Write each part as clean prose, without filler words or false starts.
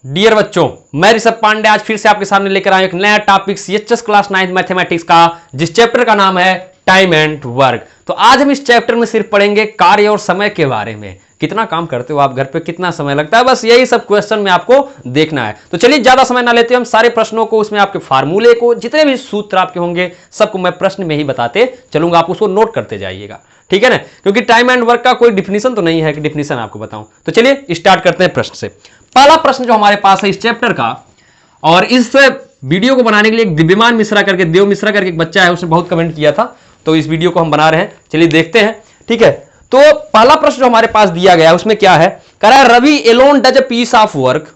Dear बच्चों, मैं ऋषभ पांडे आज फिर से आपके सामने लेकर आया एक नया टॉपिक सीएचएस क्लास 9 मैथमेटिक्स का, जिस चैप्टर का नाम है टाइम एंड वर्क। तो आज हम इस चैप्टर में सिर्फ पढ़ेंगे कार्य और समय के बारे में। कितना काम करते हो आप घर पे, कितना समय लगता है, बस यही सब क्वेश्चन में आपको देखना है। तो चलिए ज्यादा समय ना लेते हम सारे प्रश्नों को, उसमें आपके फार्मूले को, जितने भी सूत्र आपके होंगे सबको मैं प्रश्न में ही बताते चलूंगा, आप उसको नोट करते जाइएगा, ठीक है ना। क्योंकि टाइम एंड वर्क का कोई डिफिनीशन तो नहीं है कि डिफिनीशन आपको बताऊं। तो चलिए स्टार्ट करते हैं प्रश्न से। पहला प्रश्न जो हमारे पास है इस चैप्टर का, और इस वीडियो को बनाने के लिए एक दिव्यमान मिश्रा करके, देव मिश्रा करके एक बच्चा है, उसने बहुत कमेंट किया था, तो इस वीडियो को हम बना रहे हैं। चलिए देखते हैं, ठीक है। तो पहला प्रश्न जो हमारे पास दिया गया है उसमें क्या है, कह रहा है Ravi alone does a piece of work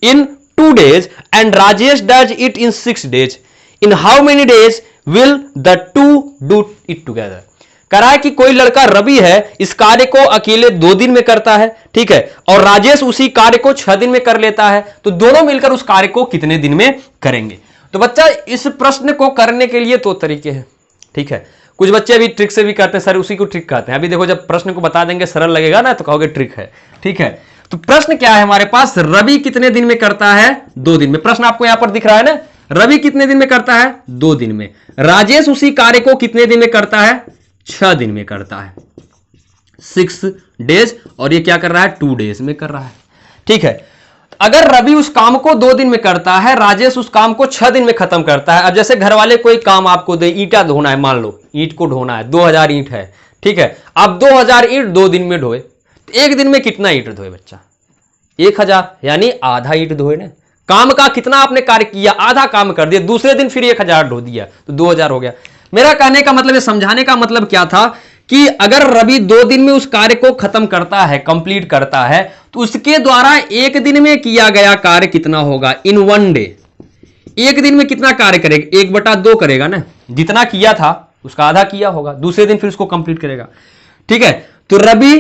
in 2 days and Rajesh does it in 6 days। In how many days will the two do it together. कह रहा है कि कोई लड़का रवि है, इस कार्य को अकेले 2 दिन में करता है, ठीक है, और राजेश उसी कार्य को 6 दिन में कर लेता है, तो दोनों मिलकर उस कार्य को कितने दिन में करेंगे। तो बच्चा इस प्रश्न को करने के लिए 2 तरीके हैं, ठीक है। कुछ बच्चे अभी ट्रिक से भी करते हैं, सर उसी को ट्रिक कहते हैं। अभी देखो जब प्रश्न को बता देंगे सरल लगेगा ना, तो कहोगे ट्रिक है, ठीक है। तो प्रश्न क्या है हमारे पास, रवि कितने दिन में करता है, 2 दिन में। प्रश्न आपको यहां पर दिख रहा है ना, रवि कितने दिन में करता है, 2 दिन में। राजेश उसी कार्य को कितने दिन में करता है, 6 दिन में करता है, 6 days, और ये क्या कर रहा है, 2 days में कर रहा है, ठीक है। अगर रवि उस काम को 2 दिन में करता है, राजेश उस काम को 6 दिन में खत्म करता है। अब जैसे घर वाले कोई काम आपको दे, ईंटा ढोना है, मान लो ईंट को ढोना है, 2000 ईंट है, ठीक है। आप 2000 ईंट 2 दिन में ढोए, तो 1 दिन में कितना ईंट ढोए बच्चा, 1000, यानी आधा ईंट ढोए ना। काम का कितना आपने कार्य किया, आधा काम कर दिया, दूसरे दिन फिर 1000 ढो दिया, तो 2000 हो गया। मेरा कहने का मतलब, समझाने का मतलब क्या था कि अगर रवि 2 दिन में उस कार्य को खत्म करता है, कंप्लीट करता है, तो उसके द्वारा 1 दिन में किया गया कार्य कितना होगा, इन 1 day। 1 दिन में कितना कार्य करेगा, 1/2 करेगा ना, जितना किया था उसका आधा किया होगा, दूसरे दिन फिर उसको कंप्लीट करेगा, ठीक है। तो रवि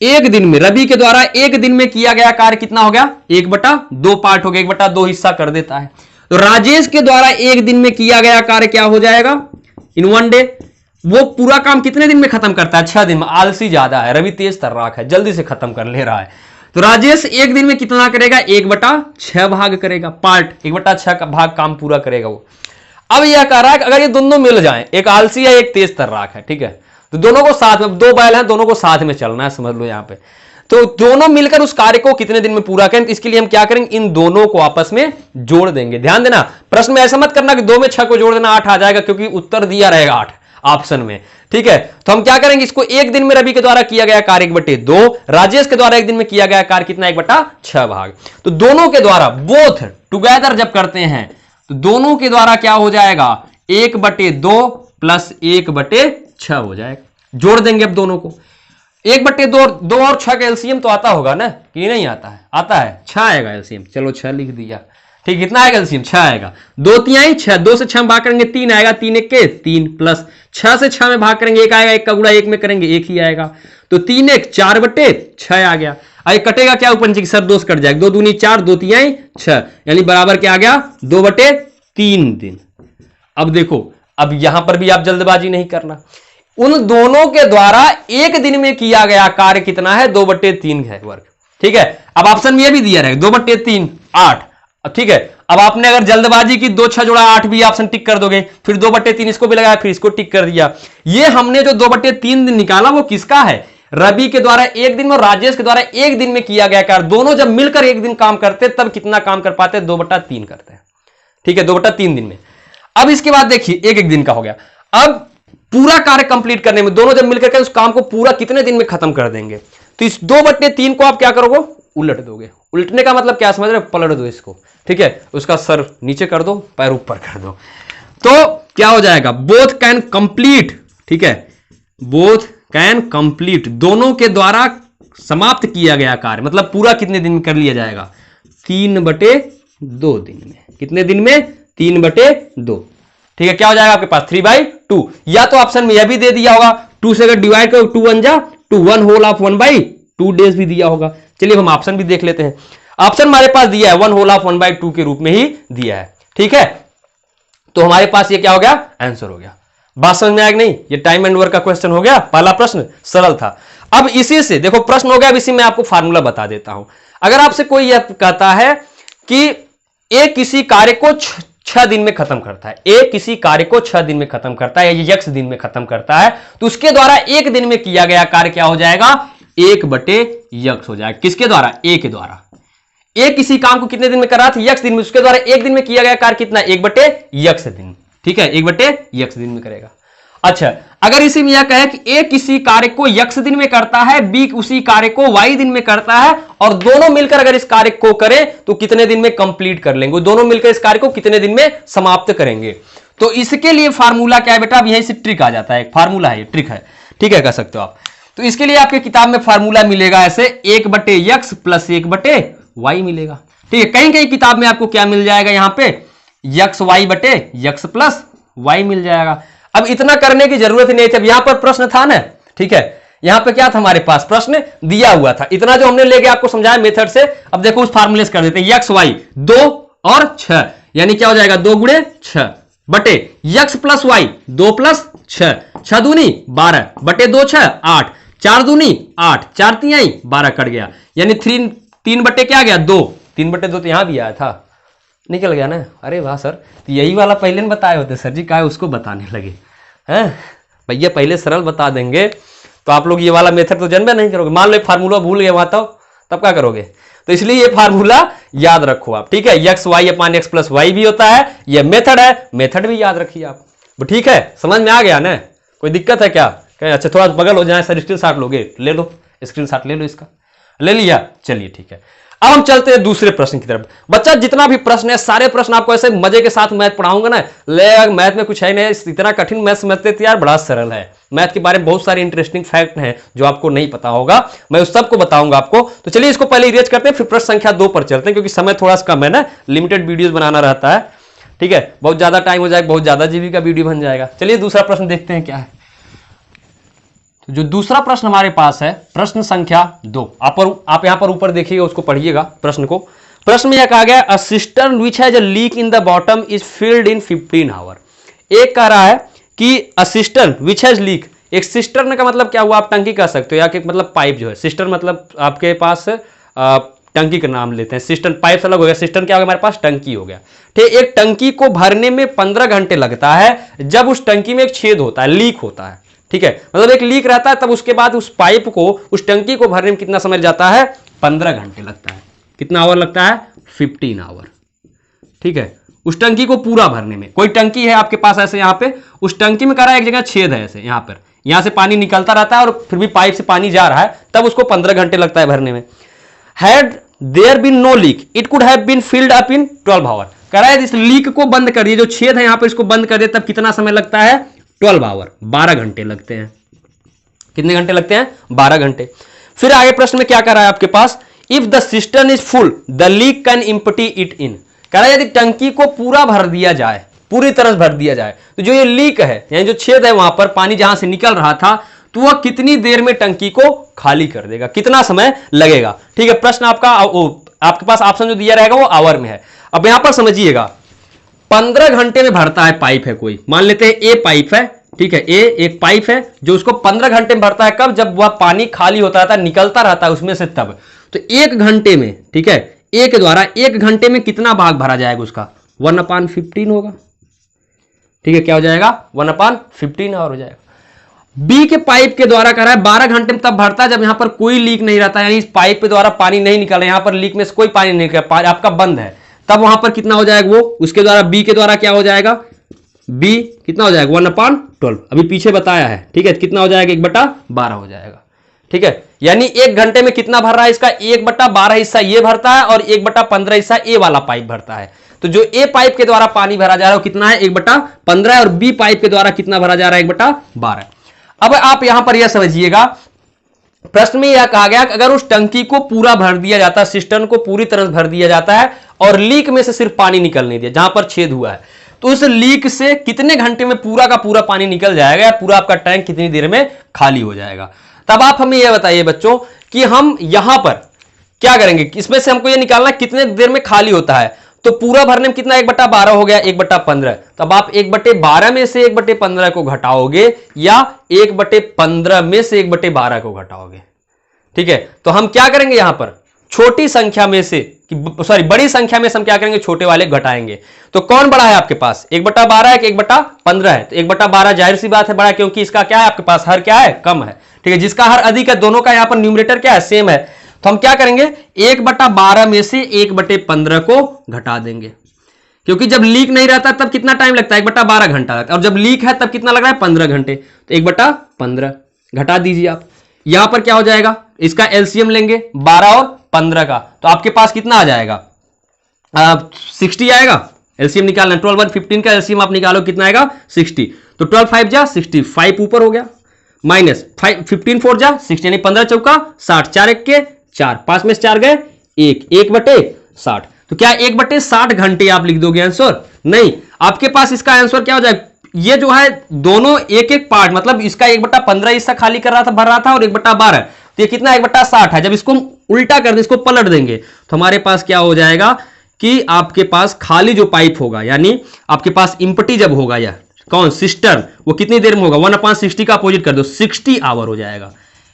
1 दिन में, रवि के द्वारा 1 दिन में किया गया कार्य कितना हो गया, 1/2 पार्ट हो गया, 1/2 हिस्सा कर देता है। तो राजेश के द्वारा 1 दिन में किया गया कार्य क्या हो जाएगा, इन 1 day। वो पूरा काम कितने दिन में खत्म करता है, 6 दिन में। आलसी ज्यादा है, रवि तेज तर्राक है, जल्दी से खत्म कर ले रहा है। तो राजेश 1 दिन में कितना करेगा, 1/6 भाग करेगा, पार्ट 1/6 का भाग काम पूरा करेगा वो। अब यह कह रहा है कि अगर ये दोनों मिल जाएं, एक आलसी है एक तेज तर्राक है, ठीक है, तो दोनों को साथ में, 2 बैल हैं, दोनों को साथ में चलना है, समझ लो यहां पे। तो दोनों मिलकर उस कार्य को कितने दिन में पूरा करें, तो इसके लिए हम क्या करेंगे, इन दोनों को आपस में जोड़ देंगे। ध्यान देना, प्रश्न में ऐसा मत करना कि 2 में 6 को जोड़ देना 8 आ जाएगा, क्योंकि उत्तर दिया रहेगा 8 ऑप्शन में, ठीक है। तो हम क्या करेंगे, इसको 1 दिन में रवि के द्वारा किया गया कार्य 1/2, राजेश के द्वारा 1 दिन में किया गया कार्य कितना, 1/6 भाग। तो दोनों के द्वारा बोथ टुगेदर जब करते हैं, तो दोनों के द्वारा क्या हो जाएगा, 1/2 प्लस 1/6 हो जाएगा। जोड़ देंगे अब दोनों को, 1/2, 2 और 6 का एलसीएम तो आता होगा ना, कि नहीं आता है, आता है, 6 आएगा एलसीएम। चलो 6 लिख दिया, ठीक, कितना आएगा एलसीएम, 6 आएगा। 2 तिहाई 6, 2 से 6 में भाग करेंगे 3 आएगा, 3 1 के 3, प्लस 6 से 6 में भाग करेंगे 1 आएगा, 1 का गुणा 1 में करेंगे 1 ही आएगा, तो 3 1 4/6 आ गया। अरे कटेगा क्या ऊपर नीचे, सर 2 कट जाएगा, 2 दूनी 4, 2 तिहाई 6, यानी बराबर क्या आ गया, 2/3 दिन। अब देखो, अब यहां पर भी आप जल्दबाजी नहीं करना, उन दोनों के द्वारा 1 दिन में किया गया कार्य कितना है, 2/3 है वर्क, ठीक है। अब ऑप्शन में यह भी दिया रहेगा 2/3 8, ठीक है। अब आपने अगर जल्दबाजी की 2 6 जोड़ा 8 भी ऑप्शन टिक कर दोगे, फिर 2/3 इसको भी लगाया, फिर इसको टिक कर दिया। ये हमने जो 2/3 दिन निकाला वो किसका है, रवि के द्वारा 1 दिन में और राजेश के द्वारा 1 दिन में किया गया कार्य। दोनों जब मिलकर 1 दिन काम करते तब कितना काम कर पाते, 2/3 करते हैं, ठीक है, 2/3 दिन में। अब इसके बाद देखिए 1 दिन का हो गया। अब पूरा कार्य कंप्लीट करने में दोनों जब मिलकर के उस काम को पूरा कितने दिन में खत्म कर देंगे, तो इस 2/3 को आप क्या करोगे, उलट दोगे। उलटने का मतलब क्या समझ रहे हो, पलट दो इसको, ठीक है, उसका सर नीचे कर दो, पैर ऊपर कर दो, तो क्या हो जाएगा, बोथ कैन कंप्लीट, ठीक है, बोथ कैन कंप्लीट, दोनों के द्वारा समाप्त किया गया कार्य, मतलब पूरा कितने दिन में कर लिया जाएगा, 3/2 दिन में। कितने दिन में, 3/2, ठीक है। क्या हो जाएगा आपके पास, 3/2, या तो ऑप्शन में यह भी दे दिया होगा, 2 से अगर डिवाइड करो 2 1 जा 2, 1 होल ऑफ 1/2 डेज भी दिया होगा। चलिए हम ऑप्शन भी देख लेते हैं। ऑप्शन हमारे पास दिया है 1 होल ऑफ 1/2 के रूप में ही दिया है, ठीक है। तो हमारे पास ये क्या हो गया, आंसर हो गया। बात समझ में आएगा नहीं, ये टाइम एंड वर्क का क्वेश्चन हो गया, पहला प्रश्न सरल था। अब इसी से देखो प्रश्न हो गया, अब इसी में आपको फार्मूला बता देता हूं। अगर आपसे कोई यह कहता है कि ए किसी कार्य को 6 दिन में खत्म करता है, ए किसी कार्य को 6 दिन में खत्म करता है, या यक्स दिन में खत्म करता है, तो उसके द्वारा एक दिन में किया गया कार्य क्या हो जाएगा, 1/यक्स हो जाएगा। किसके द्वारा, ए के द्वारा। ए किसी काम को कितने दिन में कर रहा था, यक्स दिन में, उसके द्वारा एक दिन में किया गया कार्य कितना, 1/यक्स दिन। ठीक है, 1/यक्स दिन में करेगा। अच्छा, अगर इसी में यह कहे कि ए किसी कार्य को यक्स दिन में करता है, बी उसी कार्य को वाई दिन में करता है, और दोनों मिलकर अगर इस कार्य को करें तो कितने दिन में कंप्लीट कर लेंगे, दोनों मिलकर इस कार्य को कितने दिन में समाप्त करेंगे। तो इसके लिए फार्मूला क्या है बेटा, अब यहीं से ट्रिक आ जाता है, एक फार्मूला है, ट्रिक है, ठीक है, कह सकते हो आप। तो इसके लिए आपके किताब में फार्मूला मिलेगा ऐसे, 1/यक्स प्लस 1/वाई मिलेगा। ठीक है, कहीं कहीं किताब में आपको क्या मिल जाएगा, यहां पे यक्स वाई बटे यक्स प्लस वाई मिल जाएगा। अब इतना करने की जरूरत ही नहीं थी, अब यहां पर प्रश्न था ना, ठीक है, यहां पे क्या था हमारे पास, प्रश्न दिया हुआ था, इतना जो हमने लेके आपको समझाया मेथड से। अब देखो उस फार्मूले से कर देते हैं, यक्स वाई 2 और 6, यानी क्या हो जाएगा 2 गुणे 6 बटे यक्स प्लस वाई 2 प्लस 6, 6 दूनी 12 बटे 2 6 8, 4 दूनी 8, 4 तिहाई 12 कट गया, यानी 3 बटे क्या गया 2, 3/2 तो यहां भी आया था, निकल गया ना। अरे वाह सर, तो यही वाला पहले नहीं बताए होते सर जी, क्या उसको बताने लगे हैं भैया, पहले सरल बता देंगे तो आप लोग ये वाला मेथड तो जानबे नहीं करोगे। मान लो फार्मूला भूल गए वहां, तब क्या करोगे, तो इसलिए ये फार्मूला याद रखो आप, ठीक है। यक्स वाई अपान एक्स प्लस वाई भी होता है, ये मेथड है, मेथड भी याद रखिए आप, ठीक है, समझ में आ गया ना, कोई दिक्कत है क्या, अच्छा थोड़ा बगल हो जाए सर, स्क्रीनशॉट लोगे, ले लो स्क्रीनशॉट, ले लो, इसका ले लिया, चलिए ठीक है। अब हम चलते हैं दूसरे प्रश्न की तरफ। बच्चा जितना भी प्रश्न है, सारे प्रश्न आपको ऐसे मजे के साथ मैथ पढ़ाऊंगा ना, ले मैथ में कुछ है नहीं, इतना कठिन मैथ समझते थे यार, बड़ा सरल है। मैथ के बारे में बहुत सारे इंटरेस्टिंग फैक्ट हैं जो आपको नहीं पता होगा, मैं उस सबको बताऊंगा आपको। तो चलिए इसको पहले इरेज करते हैं, फिर प्रश्न संख्या 2 पर चलते हैं, क्योंकि समय थोड़ा सा कम है ना, लिमिटेड वीडियोस बनाना रहता है, ठीक है, बहुत ज्यादा टाइम हो जाएगा, बहुत ज्यादा जीबी का वीडियो बन जाएगा। चलिए दूसरा प्रश्न देखते हैं क्या है। जो दूसरा प्रश्न हमारे पास है, प्रश्न संख्या 2, आप यहां पर ऊपर देखिएगा, उसको पढ़िएगा प्रश्न को। प्रश्न में यह कहा गया, a cistern which has a leak in the bottom is filled in 15 hour. एक कह रहा है कि a cistern which has leak, एक सिस्टर्न का मतलब क्या हुआ, आप टंकी कह सकते हो, या कि मतलब पाइप जो है, सिस्टर्न मतलब आपके पास टंकी का नाम लेते हैं, सिस्टर्न पाइप से अलग हो गया, सिस्टर्न क्या हो गया हमारे पास, टंकी हो गया, ठीक। एक टंकी को भरने में 15 घंटे लगता है, जब उस टंकी में एक छेद होता है, लीक होता है, ठीक है, मतलब एक लीक रहता है, तब उसके बाद उस पाइप को, उस टंकी को भरने में कितना समय जाता है, 15 घंटे लगता है। कितना आवर लगता है, 15 आवर, ठीक है, उस टंकी को पूरा भरने में। कोई टंकी है आपके पास ऐसे, यहां पे उस टंकी में करा एक जगह छेद है ऐसे, यहां पर, यहां से पानी निकलता रहता है और फिर भी पाइप से पानी जा रहा है, तब उसको 15 घंटे लगता है भरने में। Had there been no leak it could have been filled up in 12 hour. कह रहा है इस लीक को बंद कर दिए, जो छेद है यहां पर इसको बंद कर दिए, तब कितना समय लगता है, 12 आवर, 12 घंटे लगते हैं। कितने घंटे लगते हैं, 12 घंटे। फिर आगे प्रश्न में क्या कर रहा है आपके पास, if the cistern is full the leak can empty it in. कह रहा है यदि टंकी को पूरा भर दिया जाए, पूरी तरह भर दिया जाए, तो जो ये लीक है, यानी जो छेद है वहां पर पानी जहां से निकल रहा था, तो वह कितनी देर में टंकी को खाली कर देगा, कितना समय लगेगा, ठीक है। प्रश्न आपका आपके पास ऑप्शन जो दिया रहेगा वो आवर में है। अब यहां पर समझिएगा, 15 घंटे में भरता है पाइप है कोई, मान लेते हैं ए पाइप है, ठीक है, ए एक पाइप है जो उसको 15 घंटे में भरता है, कब, जब वह पानी खाली होता रहता है, निकलता रहता है उसमें से तब। तो 1 घंटे में, ठीक है, ए के द्वारा 1 घंटे में कितना भाग भरा जाएगा उसका, 1/15 होगा, ठीक है, क्या हो जाएगा, 1/15 आवर हो जाएगा। बी के पाइप के द्वारा कह रहा है 12 घंटे में तब भरता है जब यहां पर कोई लीक नहीं रहता, यानी इस पाइप के द्वारा पानी नहीं निकल रहा है, यहां पर लीक में से कोई पानी नहीं निकल रहा, आपका बंद है, तब वहां पर कितना हो जाएगा वो, उसके द्वारा बी के द्वारा क्या हो जाएगा, बी कितना हो जाएगा, 1/12, अभी पीछे बताया है, ठीक है, कितना हो जाएगा, 1/12 हो जाएगा, ठीक है। यानी 1 घंटे में कितना भर रहा है, इसका 1/12 हिस्सा ये भरता है और 1/15 हिस्सा ए वाला पाइप भरता है। तो जो ए पाइप के द्वारा पानी भरा जा रहा है वो कितना है, 1/15 है, और बी पाइप के द्वारा कितना भरा जा रहा है, 1/12। अब आप यहां पर यह समझिएगा, प्रश्न में यह कहा गया कि अगर उस टंकी को पूरा भर दिया जाता है, सिस्टर्न को पूरी तरह भर दिया जाता है, और लीक में से सिर्फ पानी निकलने दिया जहां पर छेद हुआ है, तो उस लीक से कितने घंटे में पूरा का पूरा पानी निकल जाएगा, या पूरा आपका टैंक कितनी देर में खाली हो जाएगा। तब आप हमें यह बताइए बच्चों कि हम यहां पर क्या करेंगे, इसमें से हमको यह निकालना कितने देर में खाली होता है, तो पूरा भरने में कितना, 1/12 हो गया, 1/15। तब आप 1/12 में से 1/15 को घटाओगे, या 1/15 में से 1/12 को घटाओगे, ठीक है। तो हम क्या करेंगे, यहां पर छोटी संख्या में से सॉरी बड़ी संख्या में से हम क्या करेंगे, छोटे वाले घटाएंगे। तो कौन बड़ा है आपके पास, 1/12 है कि 1/15 है? तो 1/12 जाहिर सी बात है बड़ा, क्योंकि इसका क्या है आपके पास, हर क्या है, कम है। ठीक है, जिसका हर अधिक है, दोनों का यहां पर न्यूमरेटर क्या है, सेम है। तो हम क्या करेंगे, 1/12 में से 1/15 को घटा देंगे, क्योंकि जब लीक नहीं रहता तब कितना टाइम लगता है, 1/12 घंटा लगता है, और जब लीक है तब कितना लग रहा है, 15 घंटे। तो 1/15 घटा दीजिए आप। यहां पर क्या हो जाएगा, इसका एलसीएम लेंगे 12 और 15 का, तो आपके पास कितना आ जाएगा, 60 आएगा। एलसीएम निकालना, 12 और 15 का एलसीएम आप निकालो, कितना आएगा, 60। तो 12 5 जा 60, 5 ऊपर हो गया, माइनस 15 4 जा 60, यानी 15 चौका 60, 4 1 के 4, 5 में से 4 गए 1, 1/60। तो क्या 1/60 घंटे आप लिख दोगे आंसर? नहीं, आपके पास इसका आंसर क्या हो जाएगा, ये जो है दोनों एक एक पार्ट, मतलब इसका 1/15 हिस्सा खाली कर रहा था, भर रहा था, और 1/12, तो ये कितना 1/60 है। जब इसको उल्टा कर दे, इसको पलट देंगे, तो हमारे पास क्या हो जाएगा कि आपके पास खाली जो पाइप होगा, यानी आपके पास इंपटी जब होगा, या कौन सिस्टर्न, वो कितनी देर में होगा, 1/60 का अपोजिट कर दो, 60 आवर हो जाएगा।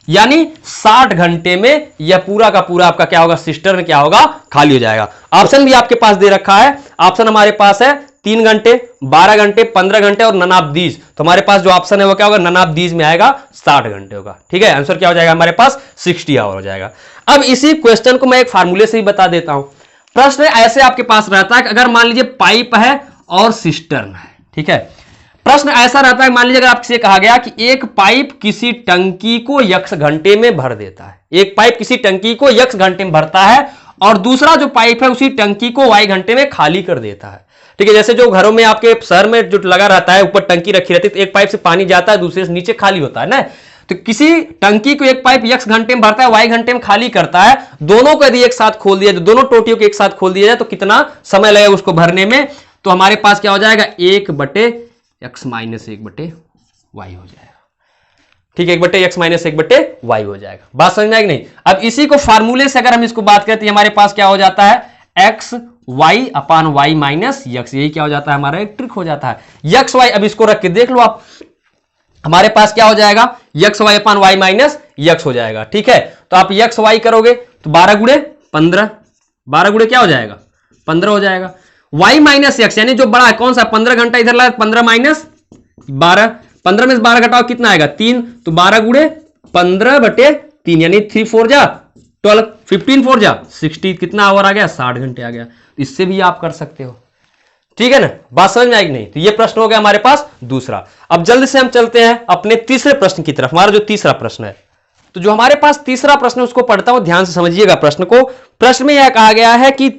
यानी 60 घंटे में यह पूरा का पूरा आपका क्या होगा, सिस्टर्न क्या होगा, खाली हो जाएगा। ऑप्शन भी आपके पास दे रखा है, ऑप्शन हमारे पास है 3 घंटे, 12 घंटे, 15 घंटे और नन ऑफ दीज। तो हमारे पास जो ऑप्शन है वो क्या होगा, नन ऑफ दीज में आएगा, 60 घंटे होगा। ठीक है, आंसर क्या हो जाएगा हमारे पास, 60 आवर हो जाएगा। अब इसी क्वेश्चन को मैं एक फार्मूले से ही बता देता हूं। प्रश्न ऐसे आपके पास रहता है कि अगर मान लीजिए पाइप है और सिस्टर्न है, ठीक है, प्रश्न ऐसा रहता है, मान लीजिए अगर आपसे कहा गया कि एक पाइप किसी टंकी को x घंटे में भर देता है, एक पाइप किसी टंकी को x घंटे में भरता है, और दूसरा जो पाइप है उसी टंकी को y घंटे में खाली कर देता है। ठीक है, जैसे जो घरों में आपके शहर में जो लगा रहता है, ऊपर टंकी रखी रहती है, तो एक पाइप से पानी जाता है, दूसरे से नीचे खाली होता है ना। तो किसी टंकी को एक पाइप x घंटे में भरता है, y घंटे में खाली करता है, दोनों को यदि एक साथ खोल दिया जाए, दोनों टोटियों को एक साथ खोल दिया जाए, तो कितना समय लगेगा उसको भरने में। तो हमारे पास क्या हो जाएगा, 1/x - 1/y हो जाएगा। ठीक है, 1/x - 1/y हो जाएगा। बात समझ में आएगी नहीं? अब इसी को फार्मूले से अगर हम इसको बात करते हैं, हमारे पास क्या हो जाता है, x y/y - x, यही क्या हो जाता है, हमारा एक ट्रिक हो जाता है। x y, अब इसको रख के देख लो आप, हमारे पास क्या हो जाएगा, x y/y - x हो जाएगा। ठीक है, तो आप x y करोगे तो 12 × 15, 12 × क्या हो जाएगा, 15 हो जाएगा। y - x यानी जो बड़ा है कौन सा, 15 घंटा इधर लगा, 15 - 12, 15 में से 12 घटाओ कितना आएगा, 3, तो 12 × 15/3, यानी 3 4 जा 12, 15 4 जा 60, कितना आवर आ गया, 60 घंटे आ गया। इससे भी आप कर सकते हो। ठीक है ना, बात समझ में आएगी नहीं? तो ये प्रश्न हो गया हमारे पास दूसरा। अब जल्दी से हम चलते हैं अपने तीसरे प्रश्न की तरफ। हमारा जो तीसरा प्रश्न है, तो जो हमारे पास तीसरा प्रश्न है उसको पढ़ता हूं, ध्यान से समझिएगा प्रश्न को। प्रश्न में यह कहा गया है कि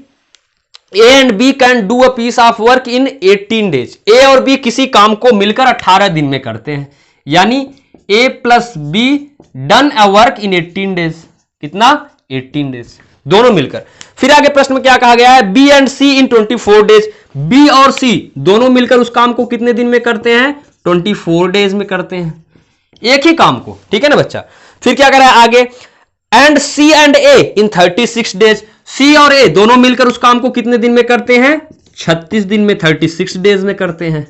A and B can do a piece of work in 18 days। A और B किसी काम को मिलकर 18 दिन में करते हैं, यानी A + B done a work in 18 days. कितना, 18 डेज, दोनों मिलकर। फिर आगे प्रश्न में क्या कहा गया है, B and C in 24 days. B और C दोनों मिलकर उस काम को कितने दिन में करते हैं, 24 डेज में करते हैं, एक ही काम को। ठीक है ना बच्चा। फिर क्या करा है आगे, and C and A in 36 days. C और A दोनों मिलकर उस काम को कितने दिन में करते हैं, 36 दिन में, 36 डेज में करते हैं।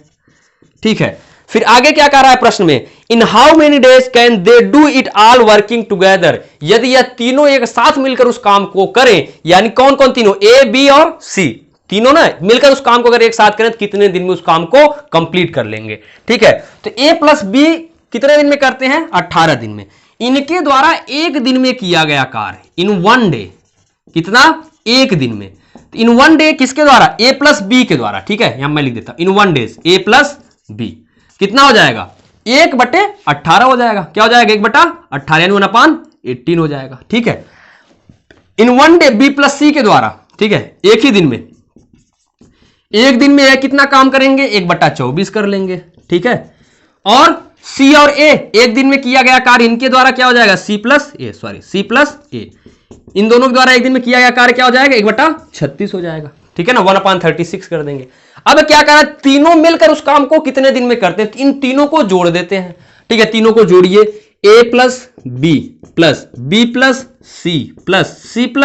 ठीक है, फिर आगे क्या कह रहा है प्रश्न में, इन how many days can they do it all working together. यदि यह तीनों एक साथ मिलकर उस काम को करें, यानी कौन कौन तीनों, A B और C तीनों ना मिलकर उस काम को अगर एक साथ करें तो कितने दिन में उस काम को कंप्लीट कर लेंगे। ठीक है, तो A + B कितने दिन में करते हैं, 18 दिन में। इनके द्वारा एक दिन में किया गया कार्य, इन 1 डे, कितना, एक दिन में। तो इन 1 डे किसके द्वारा, A + B के द्वारा। ठीक है, यहां मैं लिख देता हूं, इन 1 डेज A + B कितना हो जाएगा, 1/18 हो जाएगा। क्या हो जाएगा, 1/18, यानी 1/18 हो जाएगा। ठीक है, इन 1 डे B + C के द्वारा, ठीक है, एक ही दिन में, एक दिन में यह कितना काम करेंगे, 1/24 कर लेंगे। ठीक है, और C और A एक दिन में किया गया कार्य, इनके द्वारा क्या हो जाएगा, C + A, इन दोनों के द्वारा एक दिन में किया गया कार्य क्या हो जाएगा, 1/36 हो जाएगा। ठीक है ना, 1/36 कर देंगे। अब क्या कह रहा है, तीनों मिलकर उस काम को कितने दिन में करते हैं, इन तीनों को जोड़ देते हैं। ठीक है, तीनों को जोड़िए, A + B + B + C + C +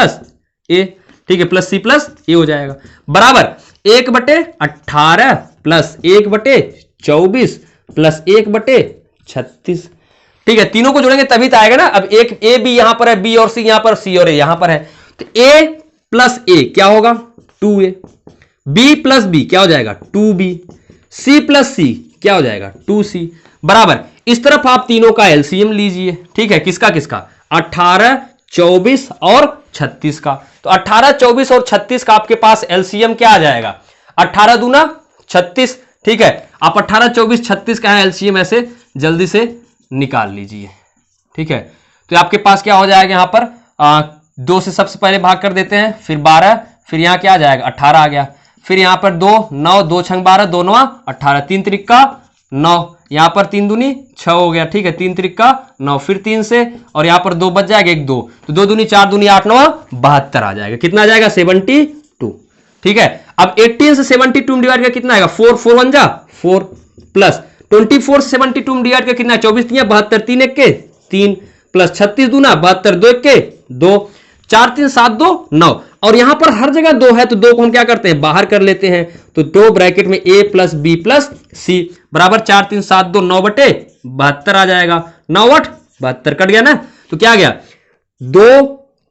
A, ठीक है, + C + A हो जाएगा, बराबर 1/18 + 1/24 + 1/36। ठीक है, तीनों को जोड़ेंगे तभी तो आएगा ना। अब एक A B यहां पर है, B और C यहां पर, C और A यहां पर है, तो a प्लस a क्या होगा 2a, b प्लस b क्या हो जाएगा 2b, c प्लस c क्या हो जाएगा 2c बराबर। इस तरफ आप तीनों का एलसीएम लीजिए, ठीक है, किसका किसका 18, 24 और 36 का। तो 18, 24 और 36 का आपके पास एलसीएम क्या आ जाएगा 18 दूना 36, ठीक है। आप 18, 24, 36 का एलसीएम ऐसे जल्दी से निकाल लीजिए, ठीक है। तो आपके पास क्या हो जाएगा यहां पर 2 से सबसे पहले भाग कर देते हैं, फिर 12, फिर यहां क्या आ जाएगा 18 आ गया, फिर यहां पर 2, 9, 2 छंग 12, 2 9 18, 3 त्रिक का 9, यहां पर 3 दूनी 6 हो गया, ठीक है, 3 त्रिक का 9, फिर 3 से और यहां पर 2 बच जाएगा, 1 2, तो 2 दूनी 4 दूनी 8 9 72 आ जाएगा। कितना आ जाएगा 72, ठीक है। अब 18 से 72 में डिवाइड कर कितना आएगा 4, 4 1 जा 4 प्लस 24 से 72 में डिवाइड कर कितना 24 3 72, 3 1 के 3 प्लस 36 दूना 72, 2 1 के 2, 4 3 7 2 9, और यहां पर हर जगह 2 है तो 2 को हम क्या करते हैं बाहर कर लेते हैं, तो 2 ब्रैकेट में a plus b plus c बराबर 4 3 7 2 9 बटे 72 आ जाएगा, 9 8 72 कट गया ना। तो क्या आ गया 2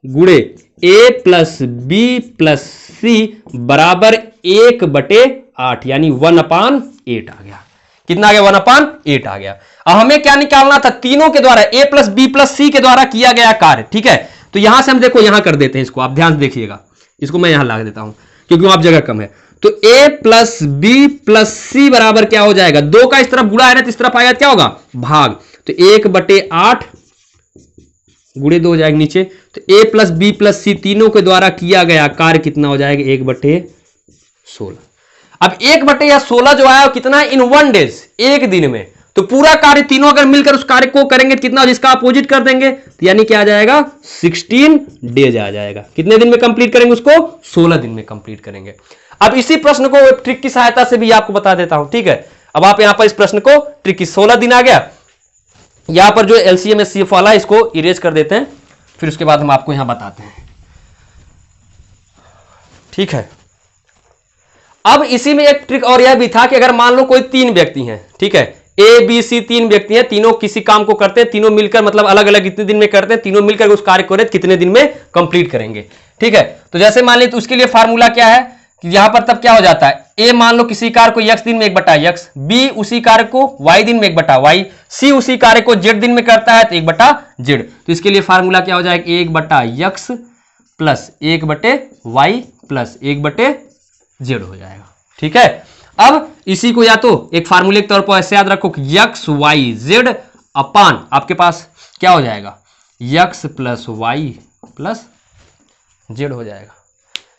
गुणे a plus b plus c बराबर 1 बटे 8 यानी 1/8 आ गया। कितना आ गया 1/8 आ गया। अब हमें क्या निकालना था तीनों के द्वारा a plus b plus c के द्वारा किया गया कार्य, ठीक है। तो यहां से हम देखो यहां कर देते हैं इसको, आप ध्यान से देखिएगा, इसको मैं यहां ला देता हूं क्योंकि वहां जगह कम है। तो a plus b plus c बराबर क्या हो जाएगा 2 का इस तरफ गुणा है ना, तो इस तरफ आएगा क्या होगा भाग, तो 1/8 गुणे 2 हो जाएगा नीचे, तो a plus b plus c तीनों के द्वारा किया गया कार्य कितना हो जाएगा 1/16। अब 1/16 जो आया कितना इन 1 डेज, एक दिन में, तो पूरा कार्य तीनों अगर मिलकर उस कार्य को करेंगे तो कितना, जिसका अपोजिट कर देंगे तो यानी क्या आ जाएगा 16 डेज आ जाएगा। कितने दिन में कंप्लीट करेंगे उसको 16 दिन में कंप्लीट करेंगे। अब इसी प्रश्न को एक ट्रिक की सहायता से भी आपको बता देता हूं, ठीक है। अब आप यहां पर इस प्रश्न को ट्रिक की 16 दिन आ गया, यहां पर जो एलसीएम एचसीएफ वाला इसको इरेज कर देते हैं, फिर उसके बाद हम आपको यहां बताते हैं, ठीक है। अब इसी में एक ट्रिक और यह भी था कि अगर मान लो कोई 3 व्यक्ति हैं, ठीक है, ए बी सी 3 व्यक्ति हैं, तीनों किसी काम को करते हैं, तीनों मिलकर मतलब अलग अलग कितने दिन में करते हैं, तीनों मिलकर उस कार्य को कितने दिन में कंप्लीट करेंगे, ठीक है। तो जैसे मान लीजिए तो उसके लिए फार्मूला क्या है कि यहां पर तब क्या हो जाता है, ए मान लो किसी कार्य को x दिन में 1/x, बी उसी कार्य को y दिन में 1/y, सी उसी कार्य को z दिन में करता है तो 1/z। तो इसके लिए फार्मूला क्या हो जाएगा 1/x plus 1/y plus 1/z हो जाएगा, ठीक है। अब इसी को या तो एक फार्मूले के तौर पर ऐसे याद रखो कि x y z अपान आपके पास क्या हो जाएगा x plus y plus z हो जाएगा,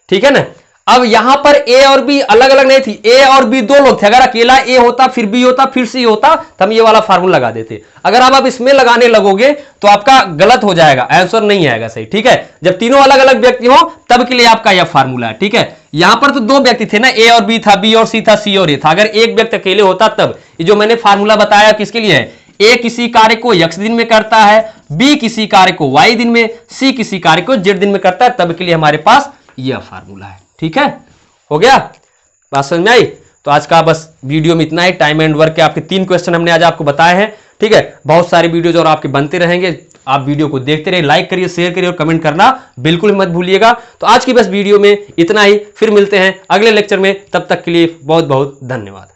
ठीक है ना। अब यहां पर a और b अलग अलग नहीं थी, a और b 2 लोग थे, अगर अकेला a होता फिर b होता फिर c होता तो हम ये वाला फार्मूला लगा देते। अगर आप इसमें लगाने लगोगे तो आपका गलत हो जाएगा, आंसर नहीं आएगा सही, ठीक है। जब तीनों अलग अलग व्यक्ति हो तब के लिए आपका यह फार्मूला है, ठीक है। यहां पर तो 2 व्यक्ति थे ना, a और b था, b और c था, c और a था, अगर एक व्यक्ति अकेले होता तब ये जो मैंने फार्मूला बताया किसके लिए है, a किसी कार्य को x दिन में करता है, b किसी कार्य को y दिन में, c किसी कार्य को z दिन में करता है, तब के लिए हमारे पास यह फार्मूला है, ठीक है। हो गया, बात समझ में आई। तो आज का बस वीडियो में इतना ही, टाइम एंड वर्क के आपके 3 क्वेश्चन हमने आज आपको बताए हैं, ठीक है। बहुत सारे वीडियोज और आपके बनते रहेंगे, आप वीडियो को देखते रहिए, लाइक करिए, शेयर करिए और कमेंट करना बिल्कुल मत भूलिएगा। तो आज की बस वीडियो में इतना ही, फिर मिलते हैं अगले लेक्चर में, तब तक के लिए बहुत बहुत धन्यवाद।